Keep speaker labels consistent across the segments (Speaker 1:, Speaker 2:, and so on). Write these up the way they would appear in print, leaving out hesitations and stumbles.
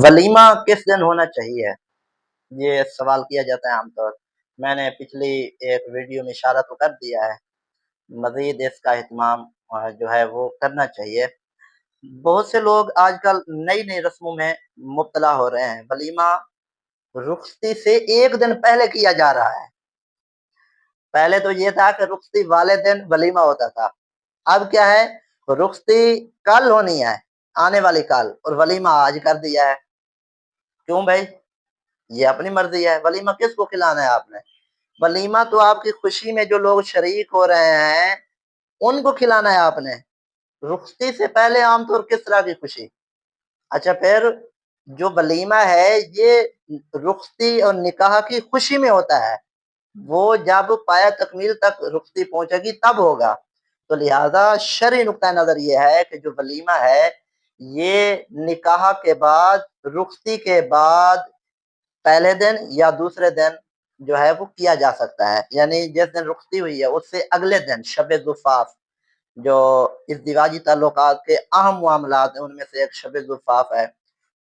Speaker 1: ولیمہ کس دن ہونا چاہیے؟ یہ سوال کیا جاتا ہے عام طور. میں نے پچھلی ایک ویڈیو میں اشارہ تو کر دیا ہے. مزید اس کا اہتمام جو ہے وہ کرنا چاہیے. بہت سے لوگ آج کل نئی نئی رسموں میں مبتلا ہو رہے ہیں. ولیمہ رخصتی سے ایک دن پہلے کیا جا رہا ہے. پہلے تو یہ تھا کہ رخصتی والے دن ولیمہ ہوتا تھا. اب کیا ہے، رخصتی کل ہونی ہے، آنے والی کل، اور ولیمہ آج کر دیا ہے. کیوں بھائی؟ یہ اپنی مرضی ہے. ولیمہ کس کو کھلانا ہے آپ نے؟ ولیمہ تو آپ کی خوشی میں جو لوگ شریک ہو رہے ہیں ان کو کھلانا ہے آپ نے. رخصتی سے پہلے عام طور کس طرح کی خوشی؟ اچھا، پھر جو ولیمہ ہے یہ رخصتی اور نکاح کی خوشی میں ہوتا ہے. وہ جب پایا تکمیل تک رخصتی پہنچے گی تب ہوگا. تو لہذا شرعی نقطہ نظر یہ ہے کہ جو ولیمہ ہے یہ نکاح کے بعد، رخصتی کے بعد پہلے دن یا دوسرے دن جو ہے وہ کیا جا سکتا ہے. یعنی جس دن رخصتی ہوئی ہے اس سے اگلے دن شب زفاف، جو ازدواجی تعلقات کے اہم معاملات ہیں ان میں سے ایک شب زفاف ہے،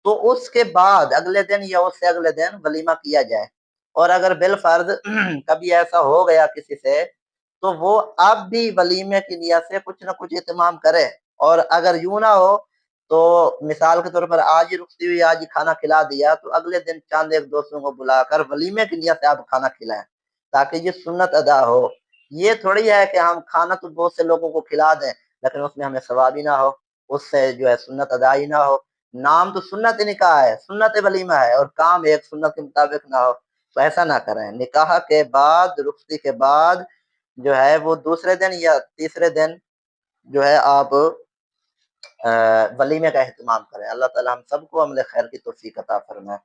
Speaker 1: تو اس کے بعد اگلے دن یا اس سے اگلے دن ولیمہ کیا جائے. اور اگر بالفرض کبھی ایسا ہو گیا کسی سے تو وہ اب بھی ولیمے کی نیت سے کچھ نہ کچھ اہتمام کرے. اور اگر یوں نہ ہو تو مثال کے طور پر آج ہی رخصتی ہوئی، آج ہی کھانا کھلا دیا، تو اگلے دن چاند ایک دوستوں کو بلا کر ولیمے کی نیت سے آپ کھانا کھلائیں تاکہ یہ سنت ادا ہو. یہ تھوڑی ہے کہ ہم کھانا تو بہت سے لوگوں کو کھلا دیں لیکن اس میں ہمیں ثواب ہی نہ ہو، اس سے جو ہے سنت ادا ہی نہ ہو. نام تو سنت نکاح ہے، سنت ولیمہ ہے، اور کام ایک سنت کے مطابق نہ ہو. تو ایسا نہ کریں. نکاح کے بعد، رخصتی کے بعد جو ہے وہ دوسرے دن یا تیسرے دن جو ہے آپ ولیمے کا اہتمام کریں. اللہ تعالی ہم سب کو عمل خیر کی توفیق عطا فرمائے.